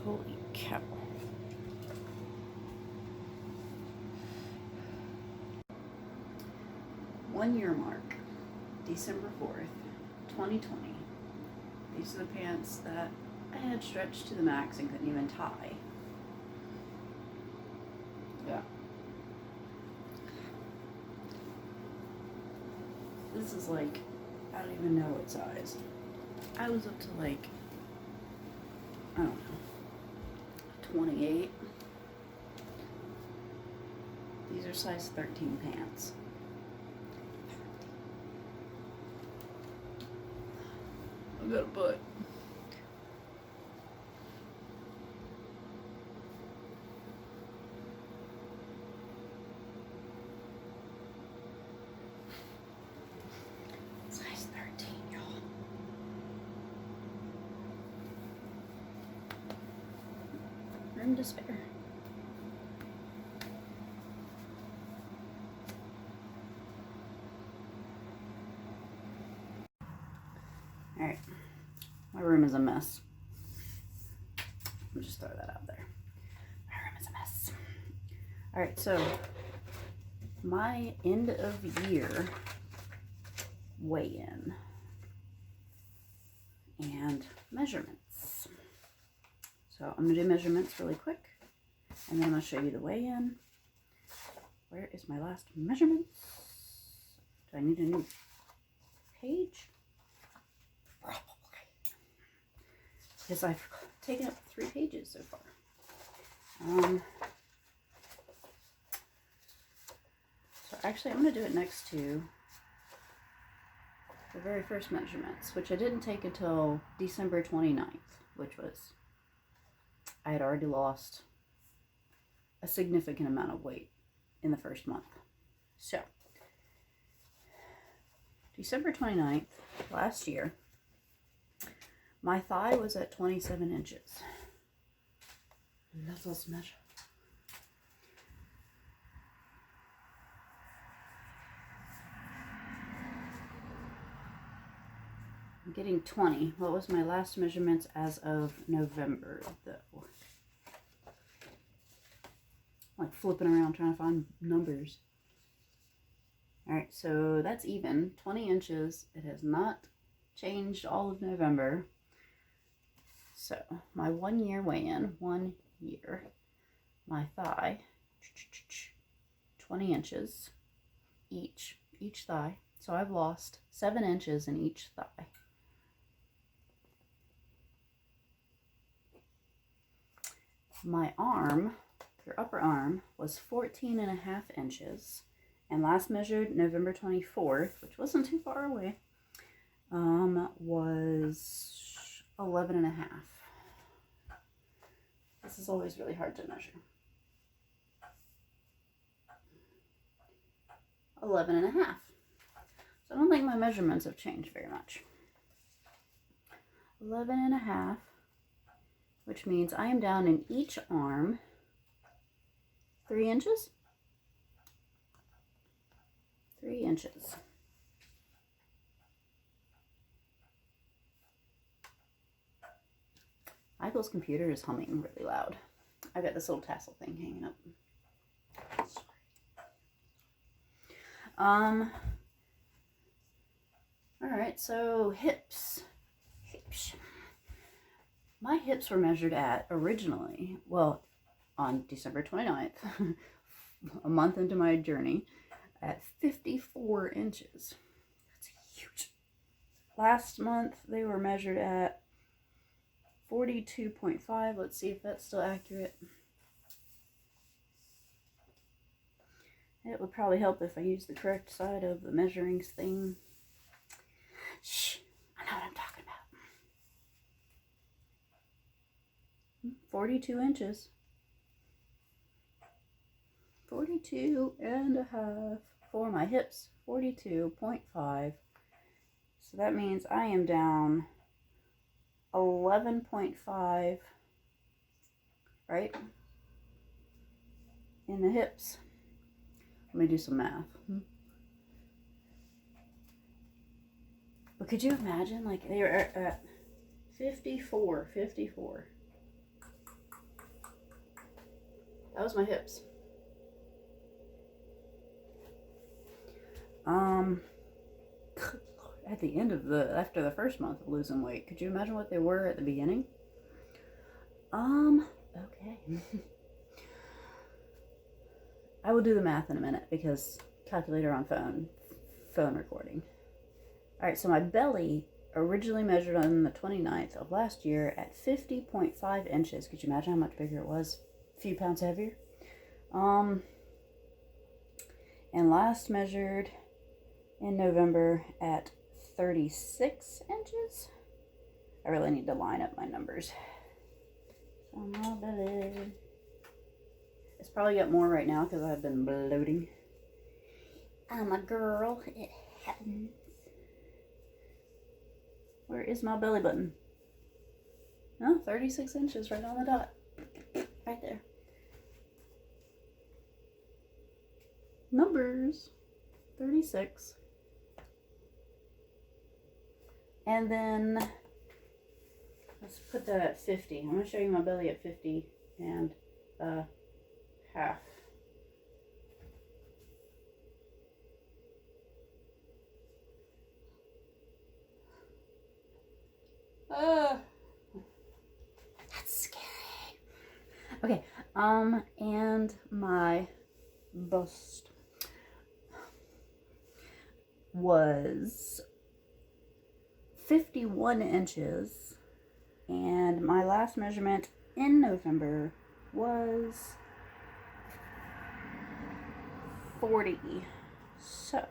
Holy cow. One-year mark, December 4th, 2020. These are the pants that I had stretched to the max and couldn't even tie. Yeah. This is like, I don't even know what size. I was up to like, I don't know, 28. These are size 13 pants. I got a butt. Size 13, y'all. Room to spare. Alright. My room is a mess. I'll just throw that out there. My room is a mess. Alright, so my end of year weigh-in and measurements. So I'm going to do measurements really quick, and then I'm going to show you the weigh-in. Where is my last measurements? Do I need a new page? Probably. Because I've taken up 3 pages so far. So actually I'm going to do it next to the very first measurements, which I didn't take until December 29th, which was, I had already lost a significant amount of weight in the first month. So, December 29th, last year, my thigh was at 27 inches. Let us measure. I'm getting 20. What was my last measurements as of November, though? Like flipping around trying to find numbers. Alright, so that's even. 20 inches. It has not changed all of November. So, my 1 year weigh-in, 1 year, my thigh, 20 inches each thigh. So I've lost 7 inches in each thigh. My arm, your upper arm, was 14.5 inches. And last measured November 24th, which wasn't too far away, was 11.5. This is always really hard to measure. 11.5. So I don't think my measurements have changed very much. 11.5, which means I am down in each arm 3 inches. 3 inches. Michael's computer is humming really loud. I got this little tassel thing hanging up. Alright, so hips. My hips were measured at originally, well, on December 29th, a month into my journey, at 54 inches. That's huge. Last month, they were measured at 42.5. Let's see if that's still accurate. It would probably help if I used the correct side of the measuring thing. Shh, I know what I'm talking about. 42 inches. 42.5 for my hips. 42.5. So that means I am down 11.5, right? In the hips. Let me do some math. But could you imagine, like, they were at 54. That was my hips. At the end of after the first month of losing weight, could you imagine what they were at the beginning? Okay. I will do the math in a minute because calculator on phone recording. All right, so my belly originally measured on the 29th of last year at 50.5 inches. Could you imagine how much bigger it was? A few pounds heavier. And last measured in November at 36 inches. I really need to line up my numbers. So my belly. It's probably got more right now because I've been bloating. I'm a girl. It happens. Where is my belly button? Oh, 36 inches right on the dot. Right there. Numbers. 36. And then let's put that at 50. I'm going to show you my belly at 50 and half. That's scary. Okay, and my bust was 51 inches, and my last measurement in November was 40. So,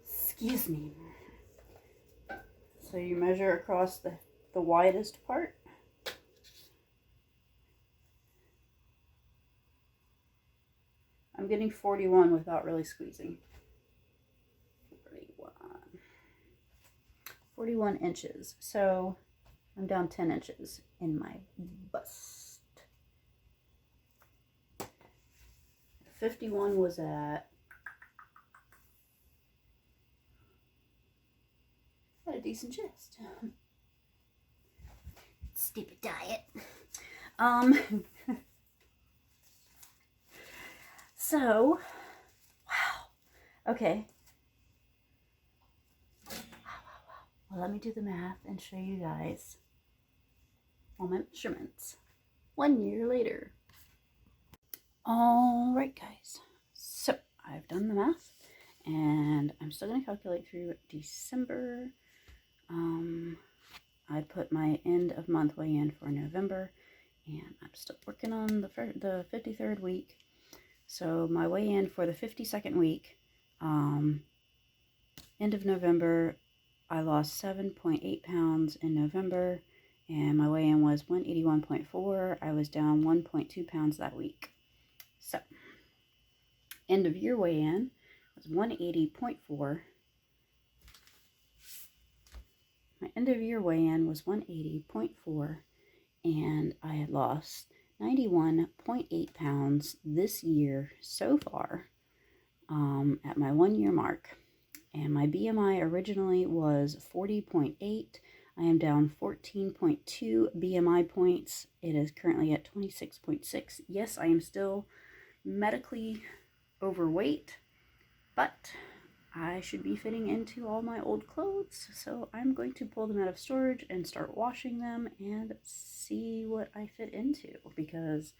excuse me. So you measure across the widest part. I'm getting 41 without really squeezing. 41 inches. So I'm down 10 inches in my bust. 51 was at a decent chest. Stupid diet. So, wow. Okay. Wow. Well, let me do the math and show you guys all my measurements 1 year later. All right, guys. So, I've done the math, and I'm still going to calculate through December. I put my end of month weigh in for November, and I'm still working on the 53rd week. So my weigh in for the 52nd week, end of November, I lost 7.8 pounds in November, and my weigh in was 181.4. I was down 1.2 pounds that week. So, end of year weigh in was 180.4. My end of year weigh in was 180.4, and I had lost 91.8 pounds this year so far at my 1 year mark. And my BMI originally was 40.8. I am down 14.2 BMI points. It is currently at 26.6. Yes, I am still medically overweight, but I should be fitting into all my old clothes. So I'm going to pull them out of storage and start washing them and see what I fit into, because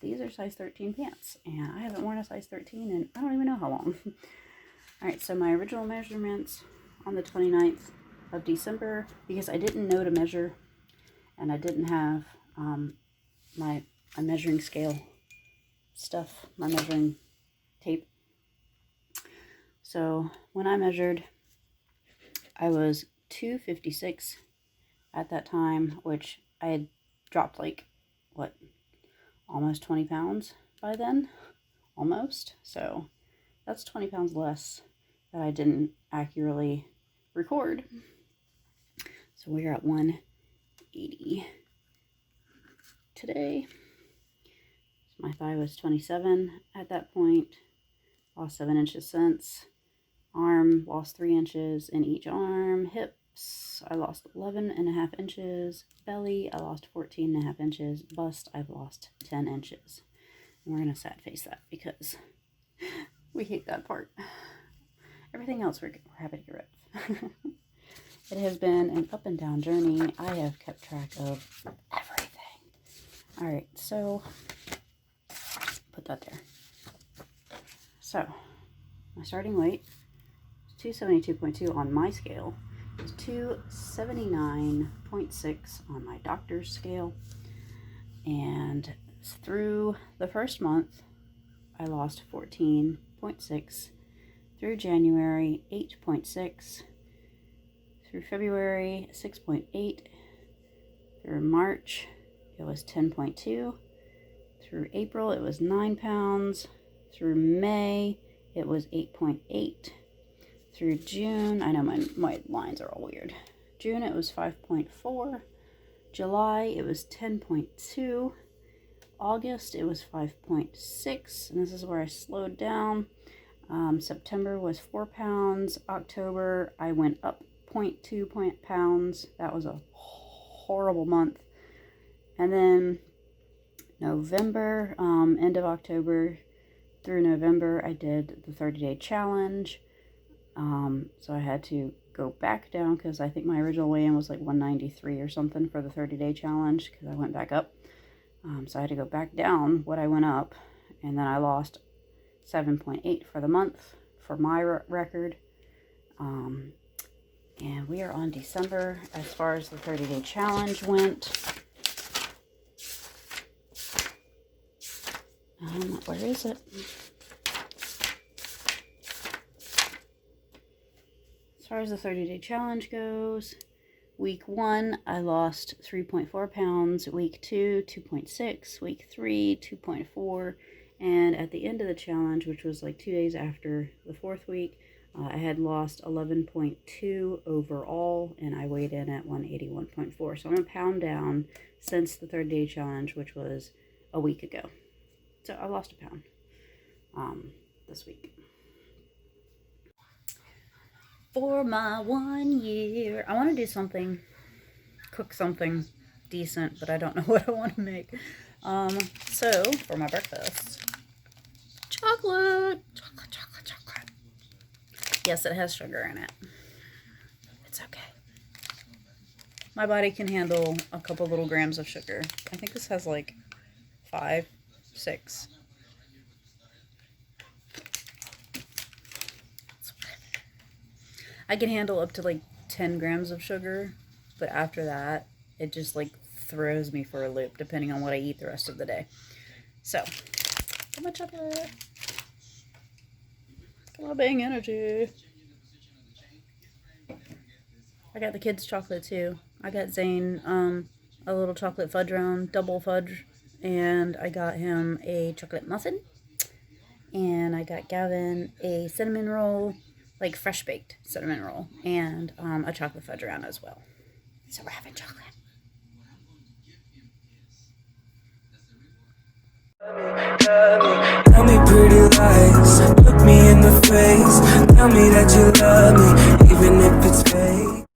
these are size 13 pants and I haven't worn a size 13 in I don't even know how long. All right, so my original measurements on the 29th of December, because I didn't know to measure and I didn't have my measuring scale stuff, my measuring tape. So when I measured, I was 256 at that time, which I had dropped like, what, almost 20 pounds by then? Almost. So that's 20 pounds less that I didn't accurately record. So we're at 180 today. So my thigh was 27 at that point. Lost 7 inches since. Arm, lost 3 inches in each arm. Hip, hips, I lost 11.5 inches. Belly, I lost 14.5 inches. Bust, I've lost 10 inches. And we're going to sad face that because we hate that part. Everything else we're happy to get rid of. It has been an up and down journey. I have kept track of everything. Alright, so put that there. So, my starting weight is 272.2 on my scale. It's 279.6 on my doctor's scale. And through the first month, I lost 14.6. Through January, 8.6. Through February, 6.8. Through March, it was 10.2. Through April, it was 9 pounds. Through May, it was 8.8. Through June, I know my lines are all weird. June, it was 5.4. July, it was 10.2. August, it was 5.6. And this is where I slowed down. September was 4 pounds. October, I went up 0.2 pounds. That was a horrible month. And then November, end of October through November, I did the 30-day challenge. So I had to go back down because I think my original weigh-in was like 193 or something for the 30-day challenge because I went back up. So I had to go back down what I went up, and then I lost 7.8 for the month for my record. And we are on December as far as the 30-day challenge went. Where is it? As far as the 30-day challenge goes, week 1, I lost 3.4 pounds. Week 2, 2.6. Week 3, 2.4. And at the end of the challenge, which was like 2 days after the 4th week, I had lost 11.2 overall, and I weighed in at 181.4. So I'm a pound down since the 30-day challenge, which was a week ago. So I lost a pound this week. For my 1 year, I want to do something, cook something decent, but I don't know what I want to make. So for my breakfast, chocolate. Yes, it has sugar in it. It's okay. My body can handle a couple little grams of sugar. I think this has like 5, 6. I can handle up to like 10 grams of sugar, but after that, it just like throws me for a loop depending on what I eat the rest of the day. So, too much chocolate. Clubbing energy. I got the kids' chocolate too. I got Zane a little chocolate fudge round, double fudge, and I got him a chocolate muffin. And I got Gavin a cinnamon roll, like fresh baked cinnamon roll, and a chocolate fudge round as well. So we're having chocolate. Tell me pretty lies, look me in the face. Tell me that you love me, even if it's